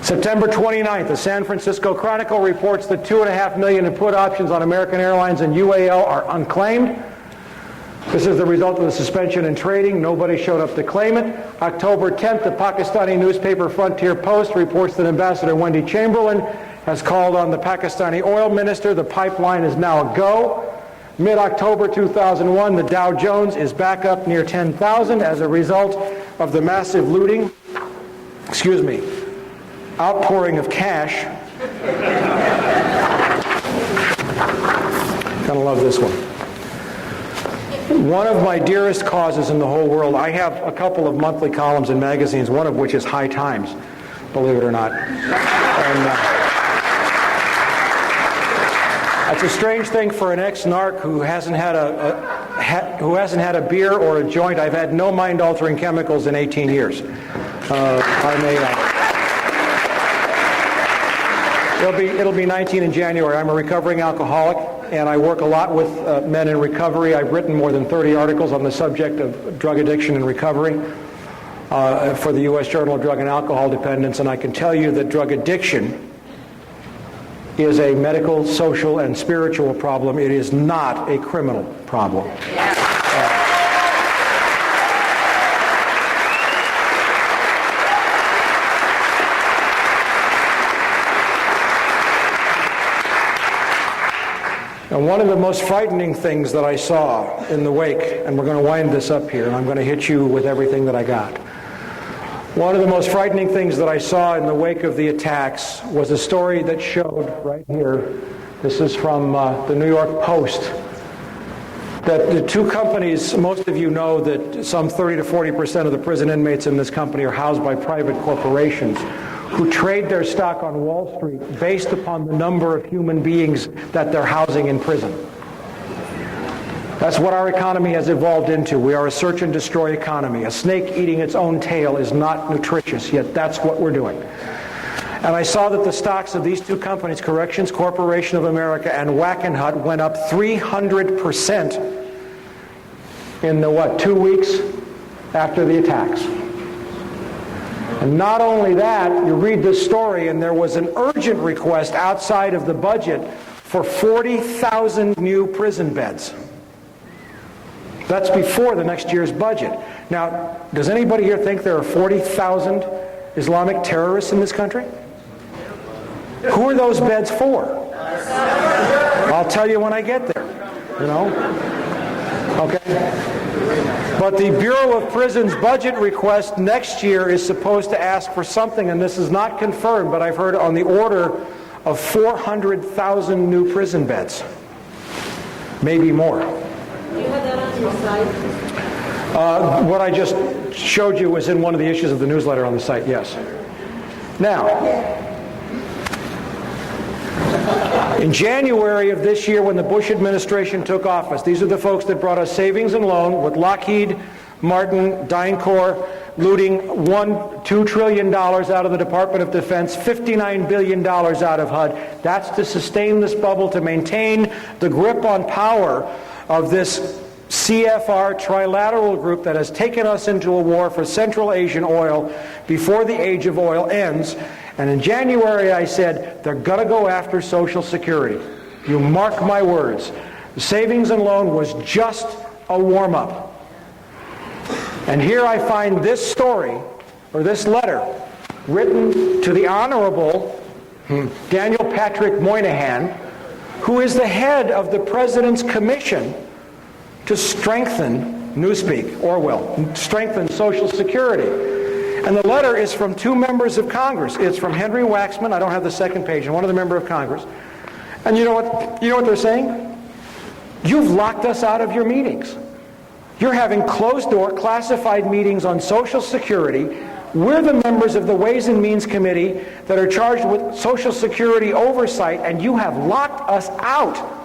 September 29th, the San Francisco Chronicle reports that 2.5 million in put options on American Airlines and UAL are unclaimed. This is the result of the suspension in trading. Nobody showed up to claim it. October 10th, the Pakistani newspaper Frontier Post reports that Ambassador Wendy Chamberlain has called on the Pakistani oil minister. The pipeline is now a go. Mid-October 2001, the Dow Jones is back up near 10,000 as a result of the massive looting, outpouring of cash. Gotta love this one. One of my dearest causes in the whole world, I have a couple of monthly columns in magazines, one of which is High Times, believe it or not. And, it's a strange thing for an ex-narc who hasn't had a beer or a joint. I've had no mind-altering chemicals in 18 years. It'll be 19 in January. I'm a recovering alcoholic, and I work a lot with men in recovery. I've written more than 30 articles on the subject of drug addiction and recovery for the U.S. Journal of Drug and Alcohol Dependence, and I can tell you that drug addiction is a medical, social, and spiritual problem. It is not a criminal problem. And one of the most frightening things that I saw in the wake, and we're going to wind this up here, and I'm going to hit you with everything that I got. One of the most frightening things that I saw in the wake of the attacks was a story that showed right here, this is from the New York Post, that the two companies, most of you know that some 30 to 40% of the prison inmates in this company are housed by private corporations who trade their stock on Wall Street based upon the number of human beings that they're housing in prison. That's what our economy has evolved into. We are a search and destroy economy. A snake eating its own tail is not nutritious, yet that's what we're doing. And I saw that the stocks of these two companies, Corrections Corporation of America and Wackenhut, went up 300% in the, 2 weeks after the attacks. And not only that, you read this story and there was an urgent request outside of the budget for 40,000 new prison beds. That's before the next year's budget. Now, does anybody here think there are 40,000 Islamic terrorists in this country? Who are those beds for? I'll tell you when I get there, you know? Okay? But the Bureau of Prisons budget request next year is supposed to ask for something, and this is not confirmed, but I've heard on the order of 400,000 new prison beds. Maybe more. Do you have that on your site? What I just showed you was in one of the issues of the newsletter on the site, yes. Now, in January of this year, when the Bush administration took office, these are the folks that brought us savings and loan with Lockheed Martin, DynCorp, looting $2 trillion out of the Department of Defense, $59 billion out of HUD. That's to sustain this bubble, to maintain the grip on power of this CFR trilateral group that has taken us into a war for Central Asian oil before the age of oil ends. And in January I said, they're going to go after Social Security. You mark my words. The savings and loan was just a warm-up. And here I find this story, or this letter, written to the Honorable Daniel Patrick Moynihan, who is the head of the President's Commission to strengthen, newspeak, Orwell, strengthen Social Security. And the letter is from two members of Congress. It's from Henry Waxman, I don't have the second page, and one of the members of Congress. And you know what they're saying? You've locked us out of your meetings. You're having closed-door, classified meetings on Social Security. We're the members of the Ways and Means Committee that are charged with Social Security oversight, and you have locked us out.